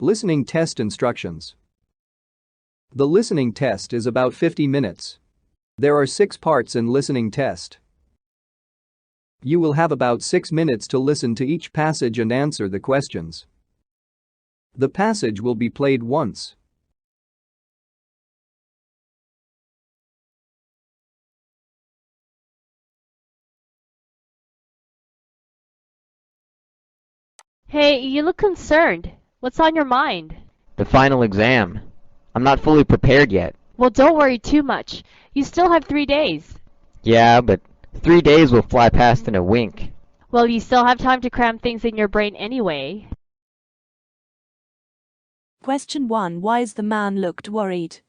Listening test instructions. The listening test is about 50 minutes. There are 6 parts in listening test. You will have about 6 minutes to listen to each passage and answer the questions. The passage will be played once. Hey, you look concerned. What's on your mind? The final exam. I'm not fully prepared yet. Well, don't worry too much. You still have 3 days. Yeah, but 3 days will fly past in a wink. Well, you still have time to cram things in your brain anyway. Question 1. Why is the man looked worried?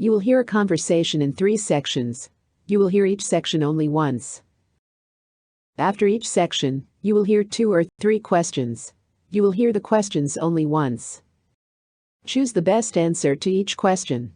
You will hear a conversation in 3 sections. You will hear each section only once. After each section, you will hear 2 or 3 questions. You will hear the questions only once. Choose the best answer to each question.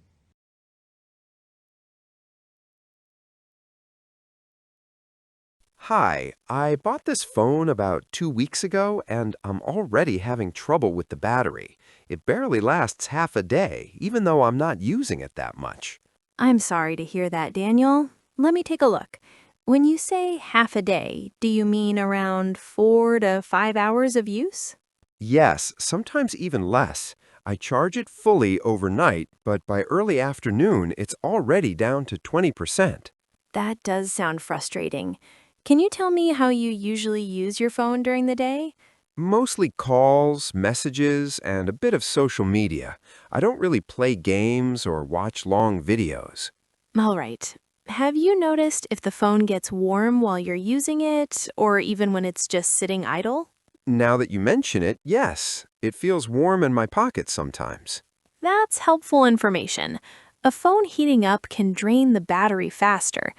Hi, I bought this phone about 2 weeks ago and I'm already having trouble with the battery. It barely lasts half a day, even though I'm not using it that much. I'm sorry to hear that, Daniel. Let me take a look. When you say half a day, do you mean around 4 to 5 hours of use? Yes, sometimes even less. I charge it fully overnight, but by early afternoon, it's already down to 20%. That does sound frustrating. Can you tell me how you usually use your phone during the day? Mostly calls, messages, and a bit of social media. I don't really play games or watch long videos. All right. Have you noticed if the phone gets warm while you're using it, or even when it's just sitting idle? Now that you mention it, yes, it feels warm in my pocket sometimes. That's helpful information. A phone heating up can drain the battery faster.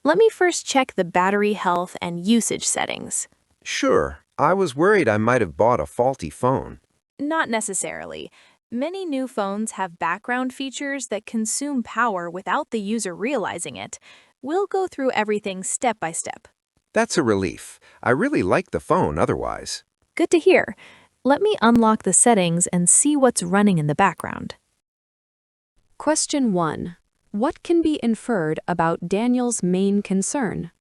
Let me first check the battery health and usage settings. Sure, I was worried I might have bought a faulty phone. Not necessarily. Many new phones have background features that consume power without the user realizing it. We'll go through everything step by step. That's a relief. I really like the phone otherwise. Good to hear. Let me unlock the settings and see what's running in the background. Question 1. What can be inferred about Daniel's main concern?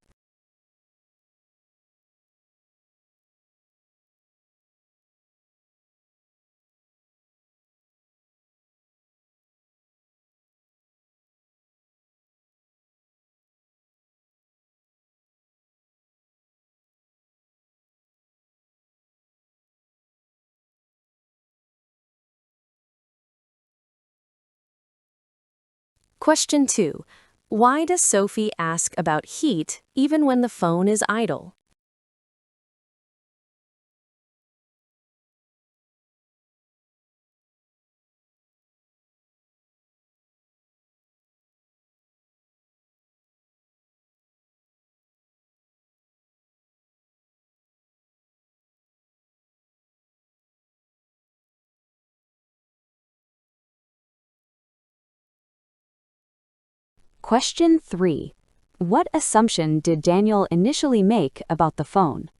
Question 2. Why does Sophie ask about heat even when the phone is idle? Question 3. What assumption did Daniel initially make about the phone?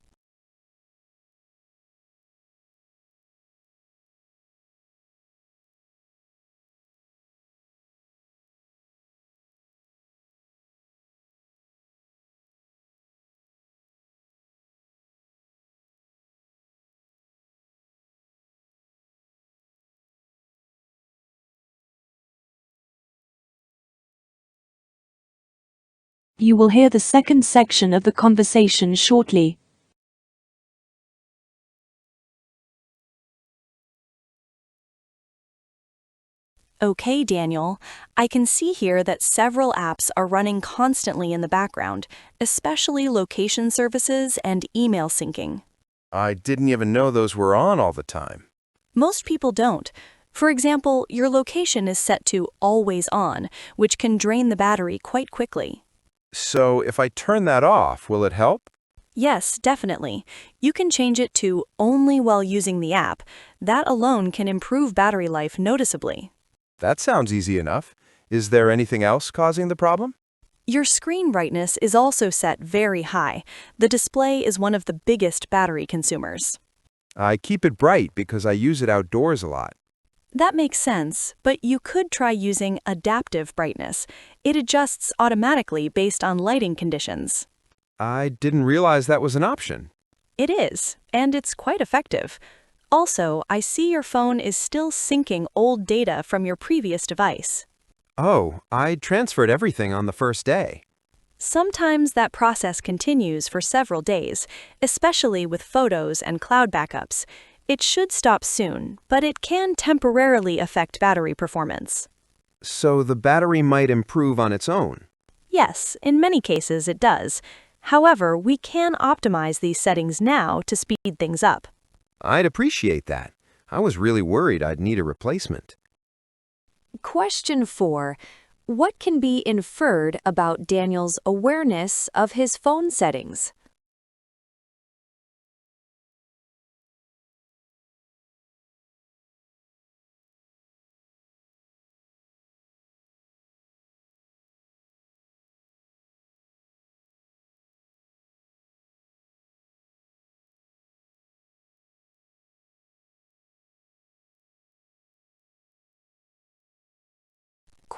You will hear the second section of the conversation shortly. Okay, Daniel, I can see here that several apps are running constantly in the background, especially location services and email syncing. I didn't even know those were on all the time. Most people don't. For example, your location is set to always on, which can drain the battery quite quickly. So if I turn that off, will it help? Yes, definitely. You can change it to only while using the app. That alone can improve battery life noticeably. That sounds easy enough. Is there anything else causing the problem? Your screen brightness is also set very high. The display is one of the biggest battery consumers. I keep it bright because I use it outdoors a lot. That makes sense, but you could try using adaptive brightness. It adjusts automatically based on lighting conditions. I didn't realize that was an option. It is, and it's quite effective. Also, I see your phone is still syncing old data from your previous device. Oh, I transferred everything on the first day. Sometimes that process continues for several days, especially with photos and cloud backups. It should stop soon, but it can temporarily affect battery performance. So the battery might improve on its own. Yes, in many cases it does. However, we can optimize these settings now to speed things up. I'd appreciate that. I was really worried I'd need a replacement. Question 4. What can be inferred about Daniel's awareness of his phone settings?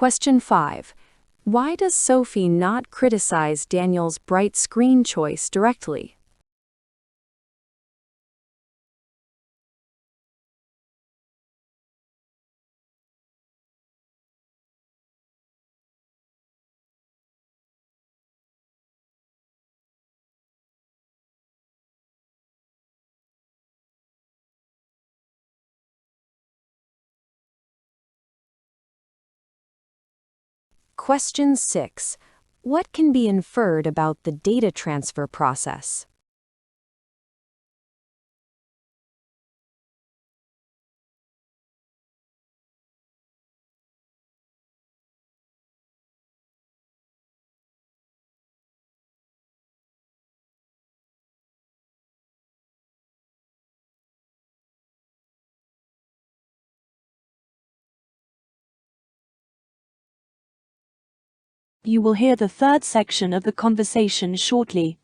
Question 5. Why does Sophie not criticize Daniel's bright screen choice directly? Question 6. What can be inferred about the data transfer process? You will hear the third section of the conversation shortly.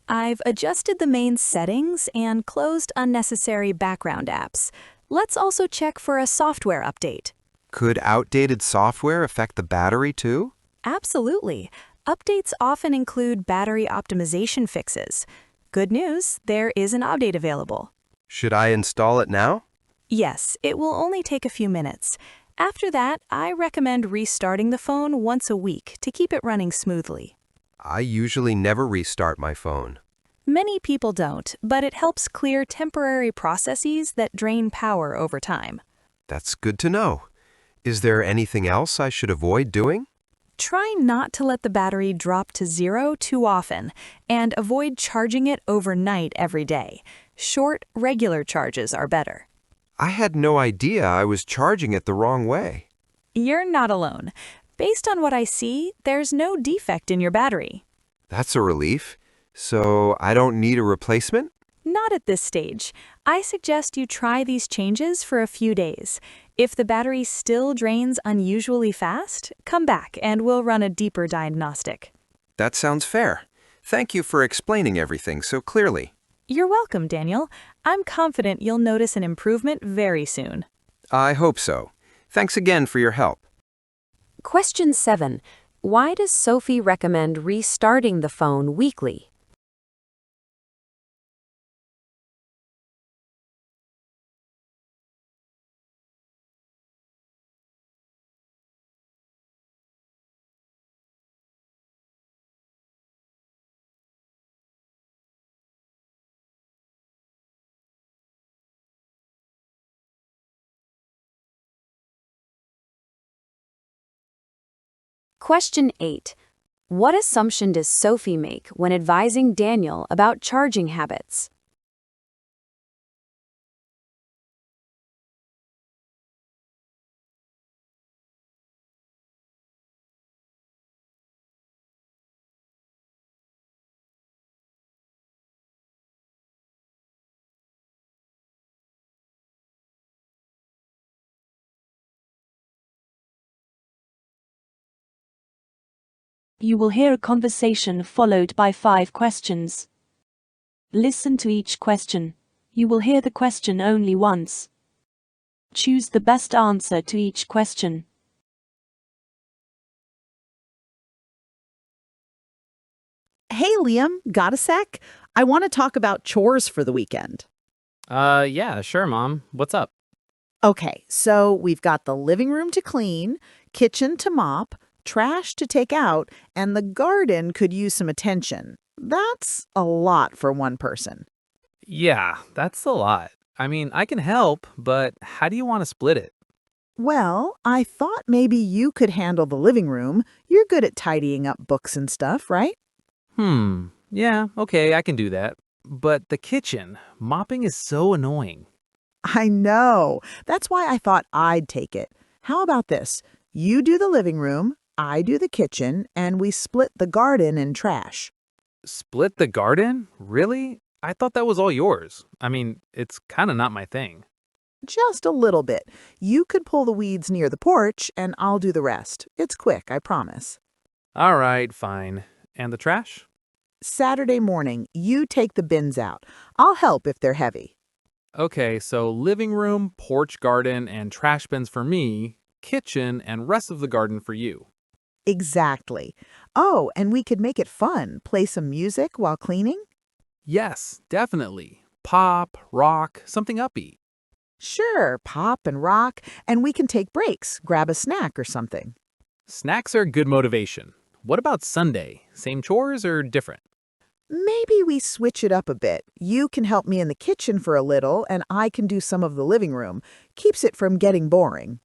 I've adjusted the main settings and closed unnecessary background apps. Let's also check for a software update. Could outdated software affect the battery too? Absolutely. Updates often include battery optimization fixes. Good news, there is an update available. Should I install it now? Yes, it will only take a few minutes. After that, I recommend restarting the phone once a week to keep it running smoothly. I usually never restart my phone. Many people don't, but it helps clear temporary processes that drain power over time. That's good to know. Is there anything else I should avoid doing? Try not to let the battery drop to zero too often, and avoid charging it overnight every day. Short, regular charges are better. I had no idea I was charging it the wrong way. You're not alone. Based on what I see, there's no defect in your battery. That's a relief. So I don't need a replacement? Not at this stage. I suggest you try these changes for a few days. If the battery still drains unusually fast, come back and we'll run a deeper diagnostic. That sounds fair. Thank you for explaining everything so clearly. You're welcome, Daniel. I'm confident you'll notice an improvement very soon. I hope so. Thanks again for your help. Question 7. Why does Sophie recommend restarting the phone weekly? Question 8. What assumption does Sophie make when advising Daniel about charging habits? You will hear a conversation followed by 5 questions. Listen to each question. You will hear the question only once. Choose the best answer to each question. Hey, Liam, got a sec? I want to talk about chores for the weekend. Yeah, sure, Mom. What's up? Okay, so we've got the living room to clean, kitchen to mop, trash to take out, and the garden could use some attention. That's a lot for one person. Yeah, that's a lot. I mean, I can help, but how do you want to split it? Well, I thought maybe you could handle the living room. You're good at tidying up books and stuff, right? Yeah, okay, I can do that. But the kitchen, mopping is so annoying. I know. That's why I thought I'd take it. How about this? You do the living room, I do the kitchen, and we split the garden and trash. Split the garden? Really? I thought that was all yours. I mean, it's kind of not my thing. Just a little bit. You could pull the weeds near the porch, and I'll do the rest. It's quick, I promise. All right, fine. And the trash? Saturday morning, you take the bins out. I'll help if they're heavy. Okay, so living room, porch garden, and trash bins for me, kitchen, and rest of the garden for you. Exactly. Oh, and we could make it fun. Play some music while cleaning? Yes, definitely. Pop, rock, something upbeat. Sure, pop and rock, and we can take breaks, grab a snack or something. Snacks are good motivation. What about Sunday? Same chores or different? Maybe we switch it up a bit. You can help me in the kitchen for a little, and I can do some of the living room. Keeps it from getting boring.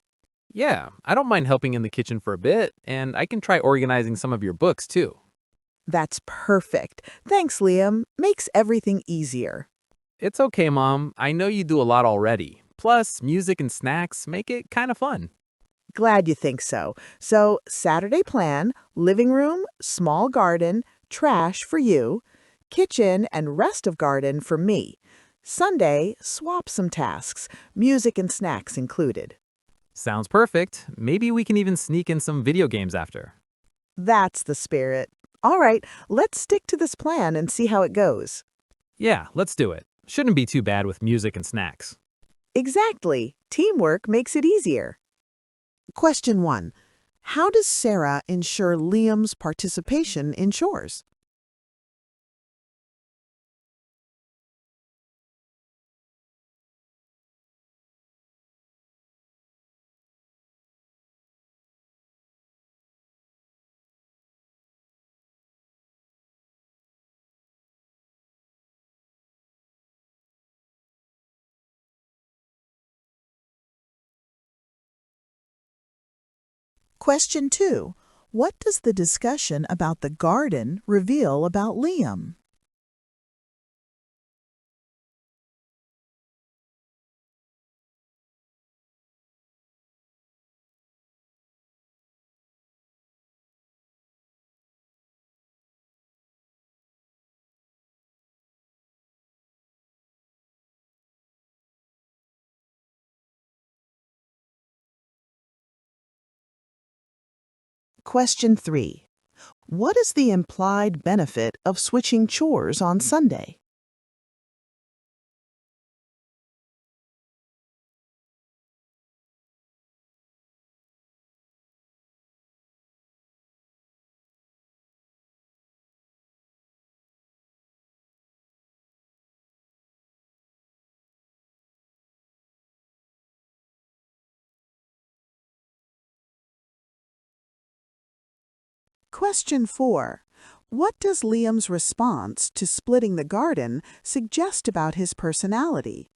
Yeah, I don't mind helping in the kitchen for a bit, and I can try organizing some of your books too. That's perfect. Thanks, Liam. Makes everything easier. It's okay, Mom. I know you do a lot already. Plus, music and snacks make it kind of fun. Glad you think so. So, Saturday plan, living room, small garden, trash for you, kitchen and rest of garden for me. Sunday, swap some tasks, music and snacks included. Sounds perfect. Maybe we can even sneak in some video games after. That's the spirit. All right, let's stick to this plan and see how it goes. Yeah, let's do it. Shouldn't be too bad with music and snacks. Exactly. Teamwork makes it easier. Question 1. How does Sarah ensure Liam's participation in chores? Question 2. What does the discussion about the garden reveal about Liam? Question 3. What is the implied benefit of switching chores on Sunday? Question 4. What does Liam's response to splitting the garden suggest about his personality?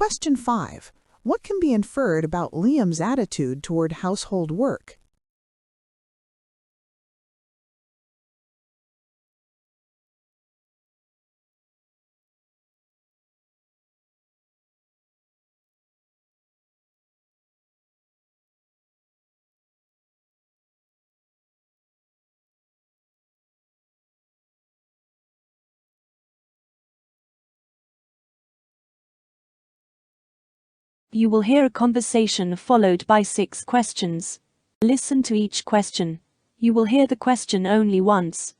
Question 5. What can be inferred about Liam's attitude toward household work? You will hear a conversation followed by 6 questions. Listen to each question. You will hear the question only once.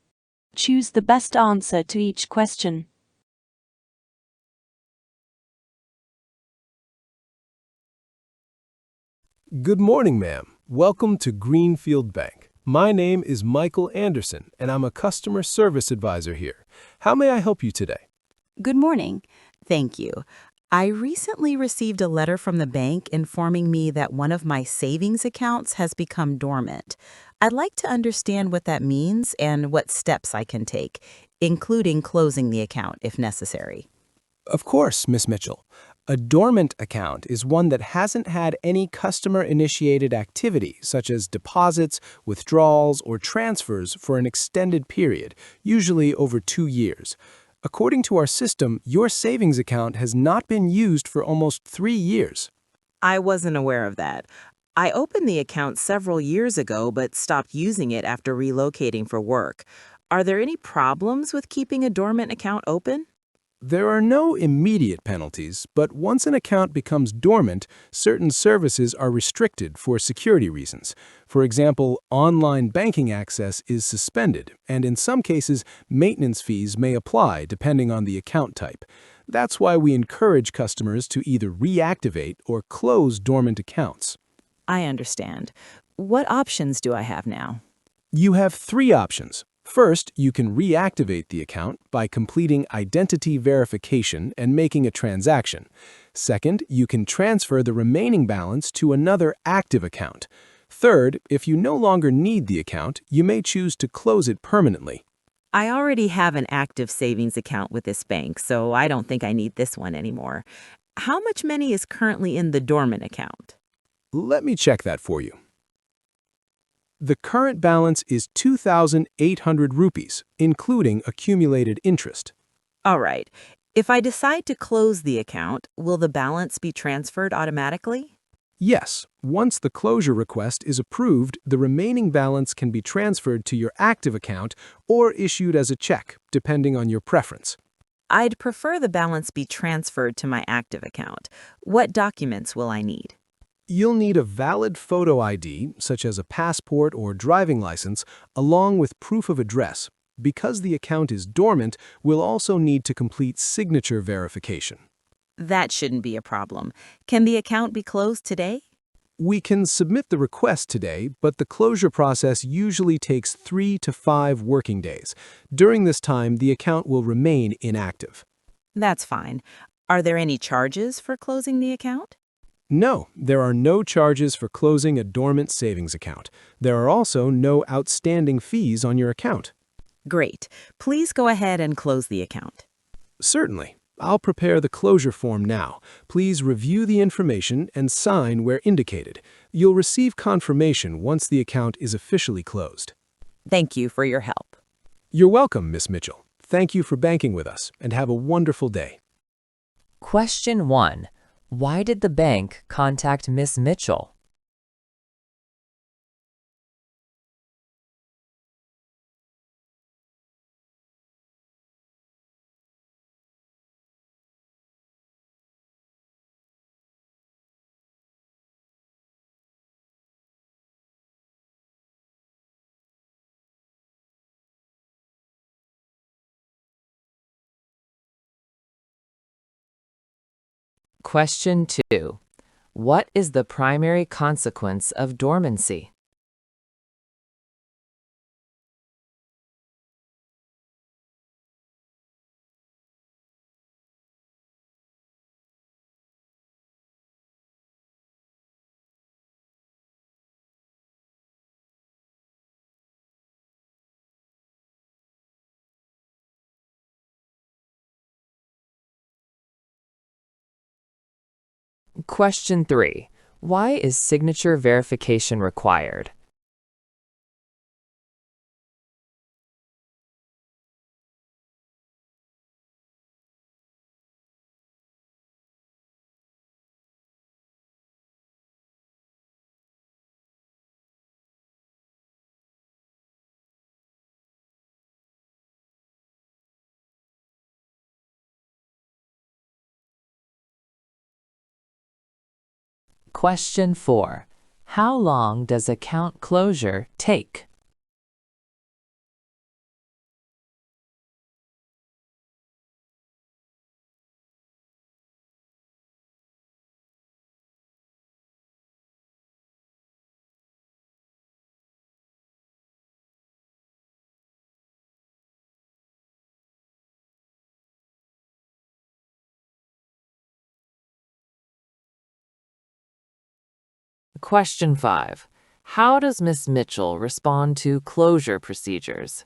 Choose the best answer to each question. Good morning, ma'am. Welcome to Greenfield Bank. My name is Michael Anderson, and I'm a customer service advisor here. How may I help you today? Good morning. Thank you. I recently received a letter from the bank informing me that one of my savings accounts has become dormant. I'd like to understand what that means and what steps I can take, including closing the account if necessary. Of course, Miss Mitchell. A dormant account is one that hasn't had any customer-initiated activity, such as deposits, withdrawals, or transfers for an extended period, usually over 2 years. According to our system, your savings account has not been used for almost 3 years. I wasn't aware of that. I opened the account several years ago but stopped using it after relocating for work. Are there any problems with keeping a dormant account open? There are no immediate penalties, but once an account becomes dormant, certain services are restricted for security reasons. For example, online banking access is suspended, and in some cases, maintenance fees may apply depending on the account type. That's why we encourage customers to either reactivate or close dormant accounts. I understand. What options do I have now? You have 3 options. First, you can reactivate the account by completing identity verification and making a transaction. Second, you can transfer the remaining balance to another active account. Third, if you no longer need the account, you may choose to close it permanently. I already have an active savings account with this bank, so I don't think I need this one anymore. How much money is currently in the dormant account? Let me check that for you. The current balance is 2,800 rupees, including accumulated interest. All right. If I decide to close the account, will the balance be transferred automatically? Yes, once the closure request is approved, the remaining balance can be transferred to your active account or issued as a check, depending on your preference. I'd prefer the balance be transferred to my active account. What documents will I need? You'll need a valid photo ID, such as a passport or driving license, along with proof of address. Because the account is dormant, we'll also need to complete signature verification. That shouldn't be a problem. Can the account be closed today? We can submit the request today, but the closure process usually takes 3 to 5 working days. During this time, the account will remain inactive. That's fine. Are there any charges for closing the account? No, there are no charges for closing a dormant savings account. There are also no outstanding fees on your account. Great. Please go ahead and close the account. Certainly. I'll prepare the closure form now. Please review the information and sign where indicated. You'll receive confirmation once the account is officially closed. Thank you for your help. You're welcome, Miss Mitchell. Thank you for banking with us, and have a wonderful day. Question 1. Why did the bank contact Miss Mitchell? Question 2. What is the primary consequence of dormancy? Question 3. Why is signature verification required? Question 4. How long does account closure take? Question 5. How does Ms. Mitchell respond to closure procedures?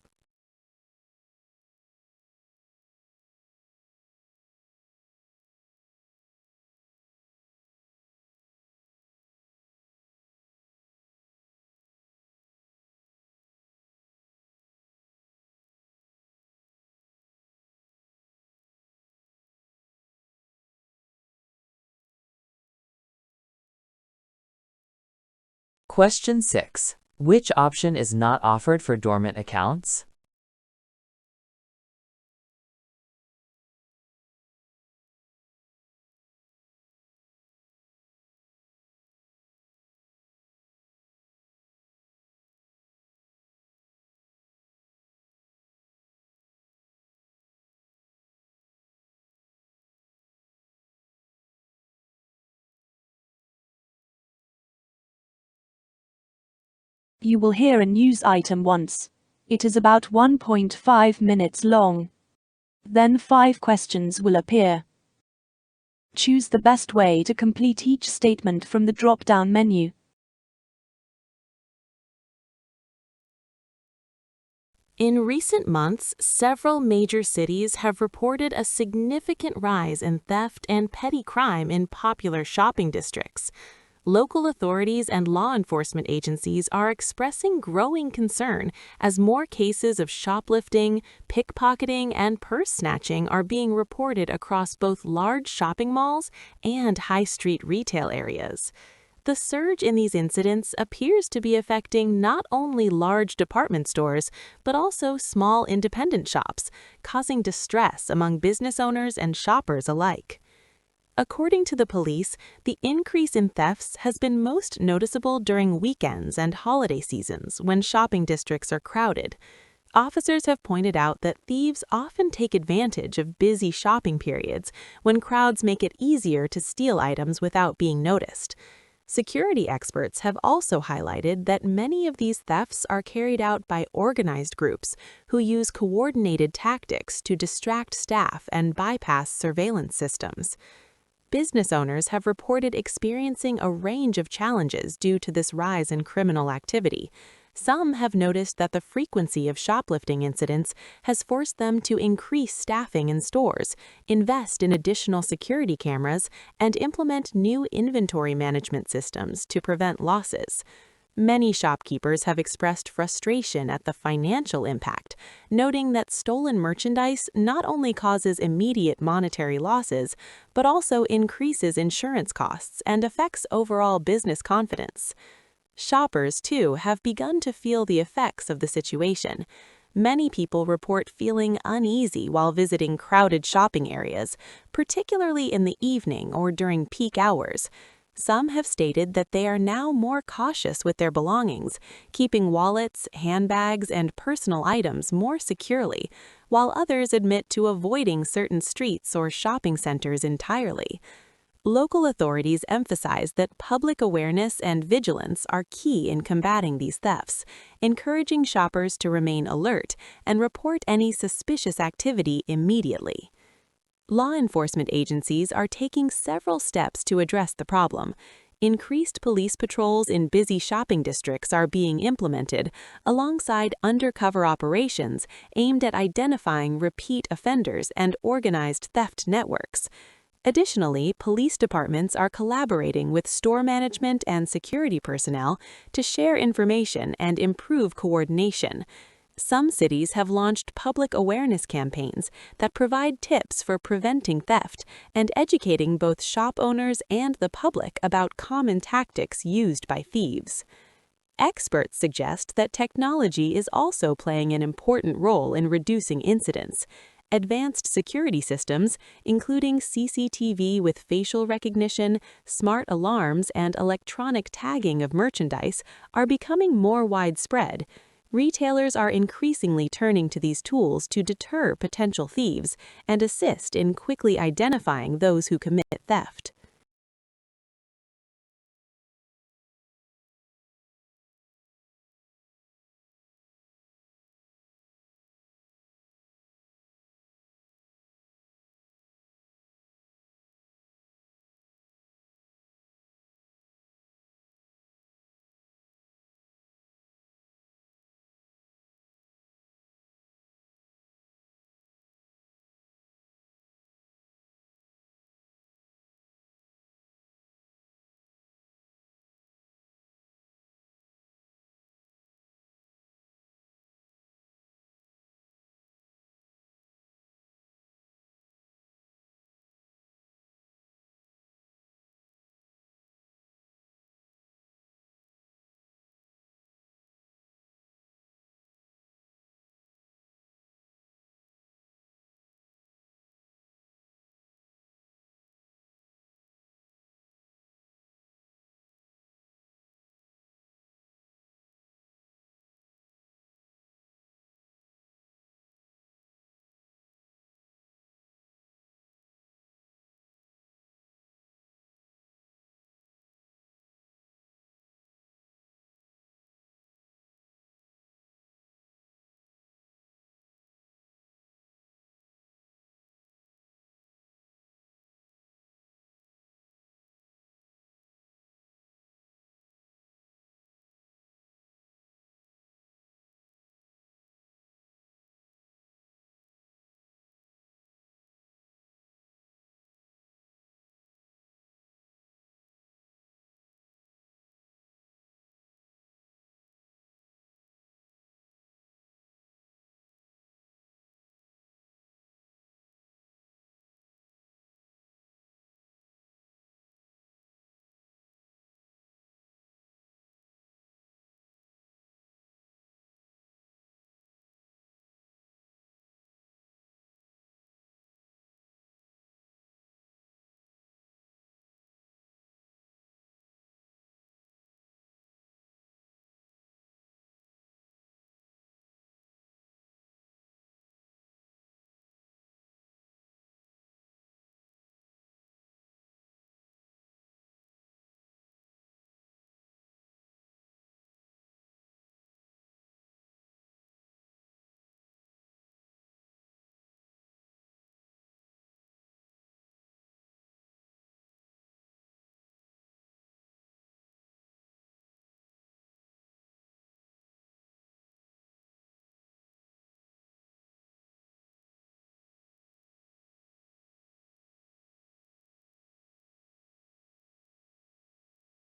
Question 6. Which option is not offered for dormant accounts? You will hear a news item once. It is about 1.5 minutes long. Then 5 questions will appear. Choose the best way to complete each statement from the drop-down menu. In recent months, several major cities have reported a significant rise in theft and petty crime in popular shopping districts. Local authorities and law enforcement agencies are expressing growing concern as more cases of shoplifting, pickpocketing, and purse snatching are being reported across both large shopping malls and high street retail areas. The surge in these incidents appears to be affecting not only large department stores, but also small independent shops, causing distress among business owners and shoppers alike. According to the police, the increase in thefts has been most noticeable during weekends and holiday seasons when shopping districts are crowded. Officers have pointed out that thieves often take advantage of busy shopping periods when crowds make it easier to steal items without being noticed. Security experts have also highlighted that many of these thefts are carried out by organized groups who use coordinated tactics to distract staff and bypass surveillance systems. Business owners have reported experiencing a range of challenges due to this rise in criminal activity. Some have noticed that the frequency of shoplifting incidents has forced them to increase staffing in stores, invest in additional security cameras, and implement new inventory management systems to prevent losses. Many shopkeepers have expressed frustration at the financial impact, noting that stolen merchandise not only causes immediate monetary losses, but also increases insurance costs and affects overall business confidence. Shoppers, too, have begun to feel the effects of the situation. Many people report feeling uneasy while visiting crowded shopping areas, particularly in the evening or during peak hours. Some have stated that they are now more cautious with their belongings, keeping wallets, handbags, and personal items more securely, while others admit to avoiding certain streets or shopping centers entirely. Local authorities emphasize that public awareness and vigilance are key in combating these thefts, encouraging shoppers to remain alert and report any suspicious activity immediately. Law enforcement agencies are taking several steps to address the problem. Increased police patrols in busy shopping districts are being implemented, alongside undercover operations aimed at identifying repeat offenders and organized theft networks. Additionally, police departments are collaborating with store management and security personnel to share information and improve coordination. Some cities have launched public awareness campaigns that provide tips for preventing theft and educating both shop owners and the public about common tactics used by thieves. Experts suggest that technology is also playing an important role in reducing incidents. Advanced security systems, including CCTV with facial recognition, smart alarms, and electronic tagging of merchandise, are becoming more widespread. Retailers are increasingly turning to these tools to deter potential thieves and assist in quickly identifying those who commit theft.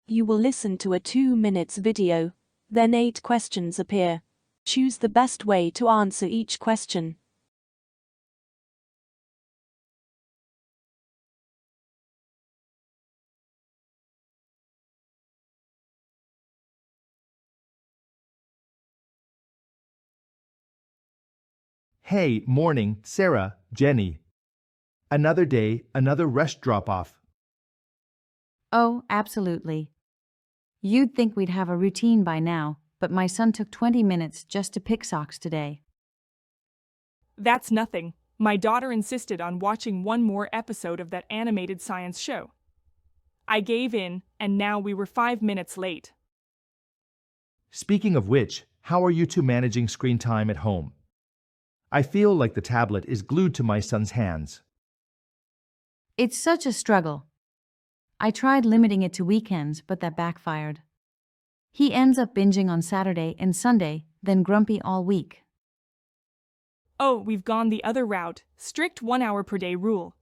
You will listen to a 2 minutes video. Then 8 questions appear. Choose the best way to answer each question. Hey, morning, Sarah, Jenny. Another day, another rush drop-off. Oh, absolutely. You'd think we'd have a routine by now, but my son took 20 minutes just to pick socks today. That's nothing. My daughter insisted on watching one more episode of that animated science show. I gave in, and now we were 5 minutes late. Speaking of which, how are you two managing screen time at home? I feel like the tablet is glued to my son's hands. It's such a struggle. I tried limiting it to weekends, but that backfired. He ends up binging on Saturday and Sunday, then grumpy all week. Oh, we've gone the other route, strict 1 hour per day rule.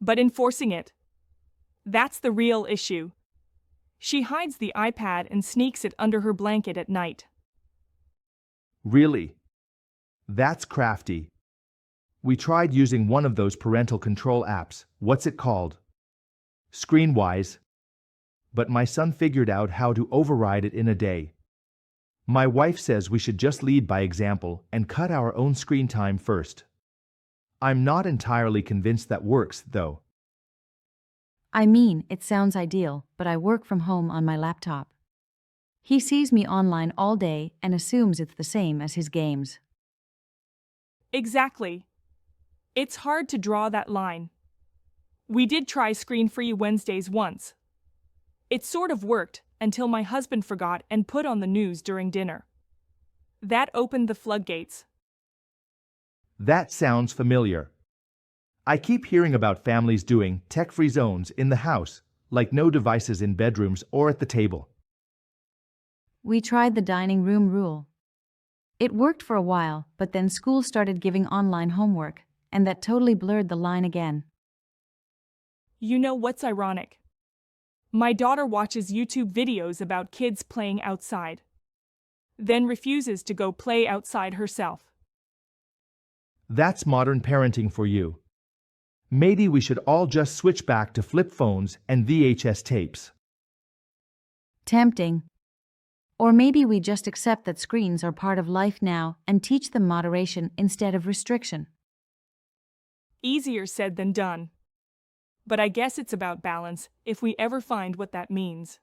but enforcing it. That's the real issue. She hides the iPad and sneaks it under her blanket at night. Really? That's crafty. We tried using one of those parental control apps. What's it called? Screenwise. But my son figured out how to override it in a day. My wife says we should just lead by example and cut our own screen time first. I'm not entirely convinced that works, though. I mean, it sounds ideal, but I work from home on my laptop. He sees me online all day and assumes it's the same as his games. Exactly. It's hard to draw that line. We did try screen-free Wednesdays once. It sort of worked until my husband forgot and put on the news during dinner. That opened the floodgates. That sounds familiar. I keep hearing about families doing tech-free zones in the house, like no devices in bedrooms or at the table. We tried the dining room rule. It worked for a while, but then school started giving online homework, and that totally blurred the line again. You know what's ironic? My daughter watches YouTube videos about kids playing outside, then refuses to go play outside herself. That's modern parenting for you. Maybe we should all just switch back to flip phones and VHS tapes. Tempting. Or maybe we just accept that screens are part of life now and teach them moderation instead of restriction. Easier said than done. But I guess it's about balance if we ever find what that means.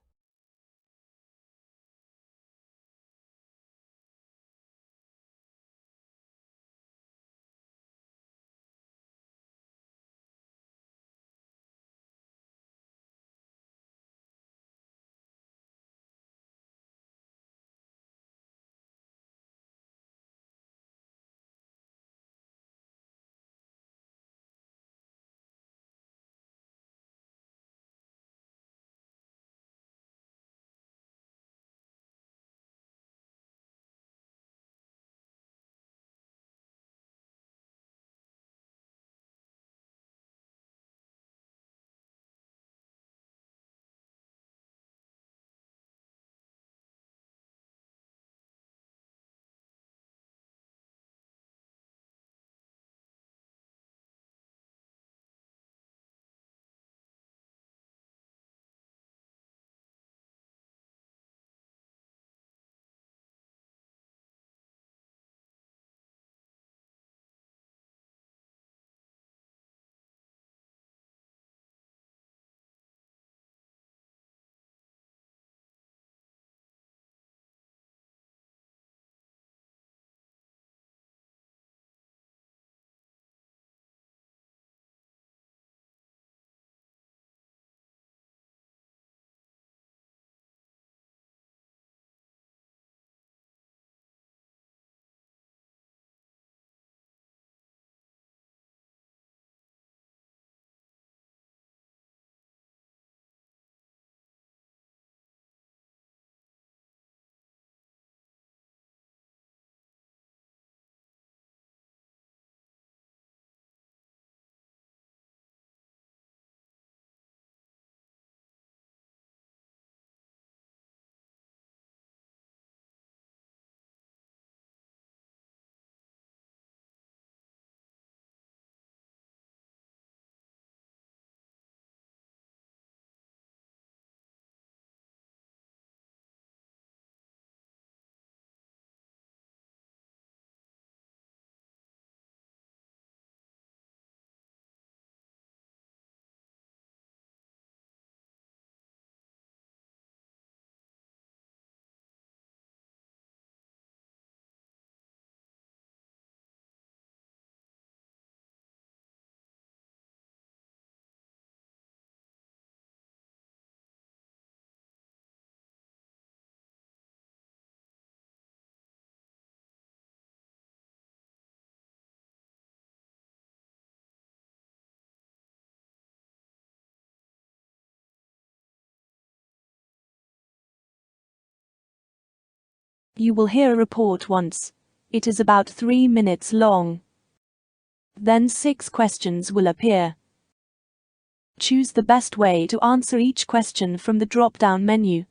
You will hear a report once. It is about 3 minutes long. Then 6 questions will appear. Choose the best way to answer each question from the drop-down menu.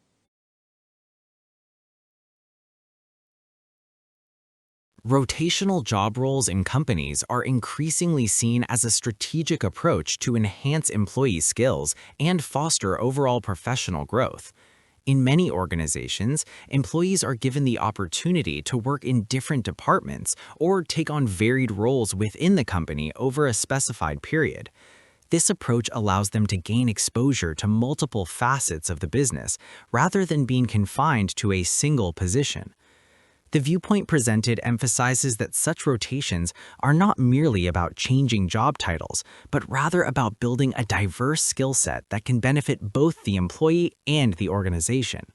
Rotational job roles in companies are increasingly seen as a strategic approach to enhance employee skills and foster overall professional growth. In many organizations, employees are given the opportunity to work in different departments or take on varied roles within the company over a specified period. This approach allows them to gain exposure to multiple facets of the business rather than being confined to a single position. The viewpoint presented emphasizes that such rotations are not merely about changing job titles, but rather about building a diverse skill set that can benefit both the employee and the organization.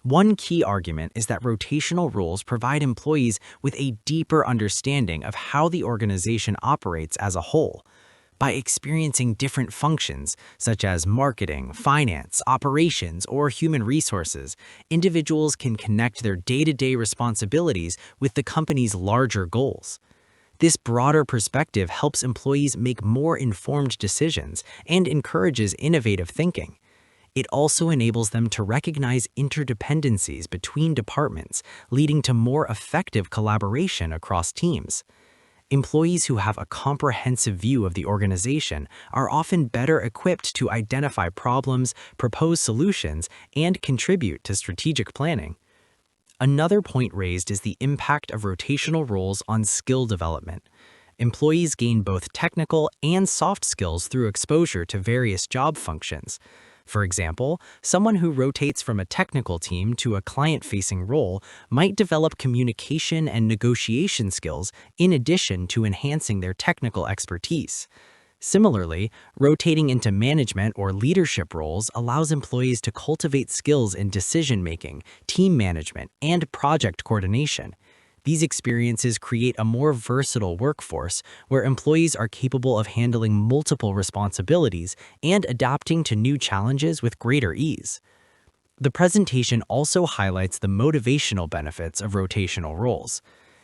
One key argument is that rotational roles provide employees with a deeper understanding of how the organization operates as a whole. By experiencing different functions, such as marketing, finance, operations, or human resources, individuals can connect their day-to-day responsibilities with the company's larger goals. This broader perspective helps employees make more informed decisions and encourages innovative thinking. It also enables them to recognize interdependencies between departments, leading to more effective collaboration across teams. Employees who have a comprehensive view of the organization are often better equipped to identify problems, propose solutions, and contribute to strategic planning. Another point raised is the impact of rotational roles on skill development. Employees gain both technical and soft skills through exposure to various job functions. For example, someone who rotates from a technical team to a client-facing role might develop communication and negotiation skills in addition to enhancing their technical expertise. Similarly, rotating into management or leadership roles allows employees to cultivate skills in decision-making, team management, and project coordination. These experiences create a more versatile workforce where employees are capable of handling multiple responsibilities and adapting to new challenges with greater ease. The presentation also highlights the motivational benefits of rotational roles.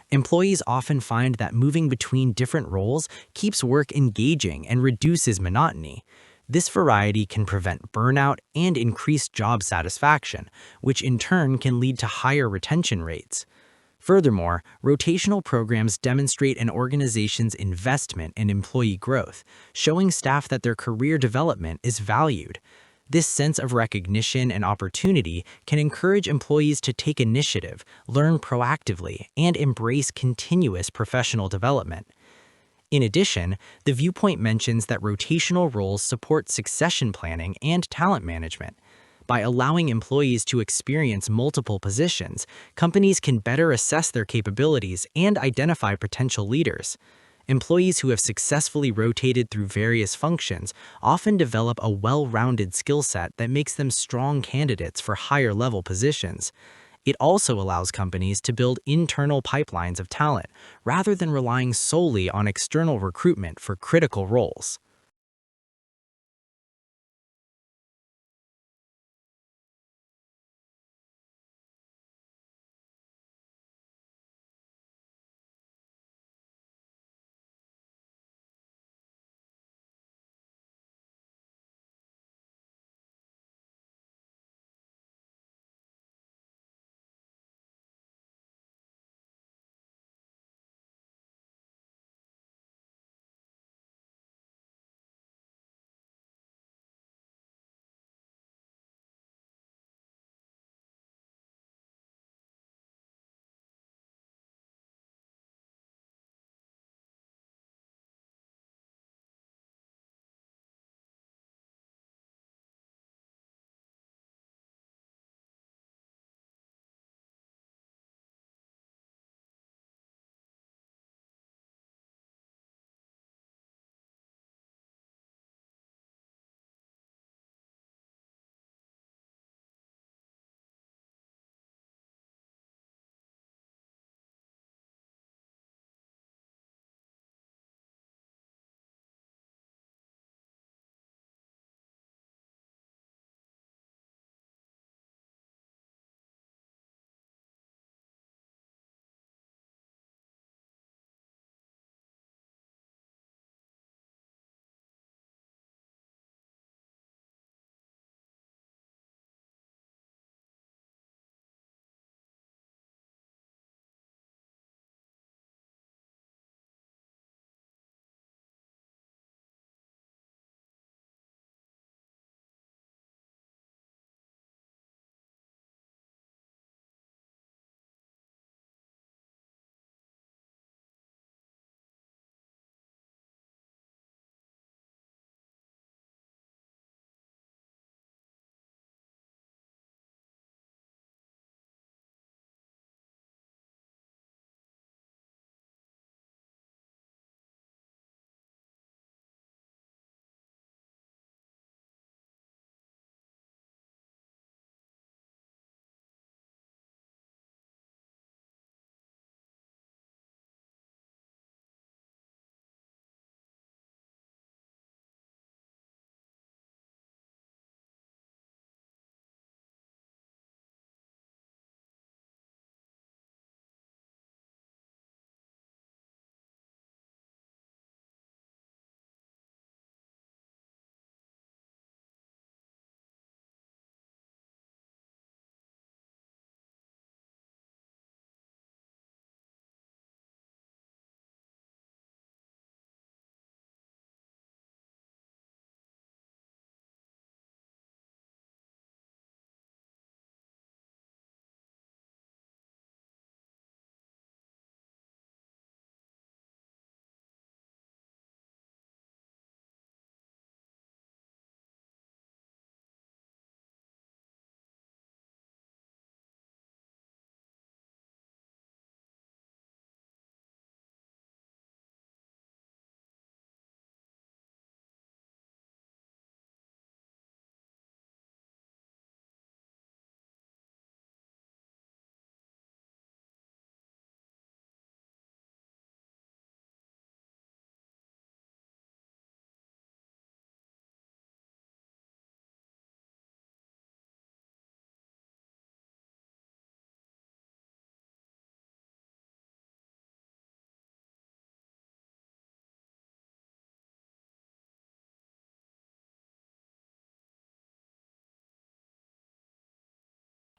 Employees often find that moving between different roles keeps work engaging and reduces monotony. This variety can prevent burnout and increase job satisfaction, which in turn can lead to higher retention rates. Furthermore, rotational programs demonstrate an organization's investment in employee growth, showing staff that their career development is valued. This sense of recognition and opportunity can encourage employees to take initiative, learn proactively, and embrace continuous professional development. In addition, the viewpoint mentions that rotational roles support succession planning and talent management. By allowing employees to experience multiple positions, companies can better assess their capabilities and identify potential leaders. Employees who have successfully rotated through various functions often develop a well-rounded skill set that makes them strong candidates for higher-level positions. It also allows companies to build internal pipelines of talent rather than relying solely on external recruitment for critical roles.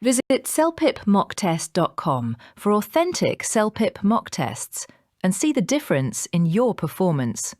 Visit celpipmocktest.com for authentic Celpip mock tests and see the difference in your performance.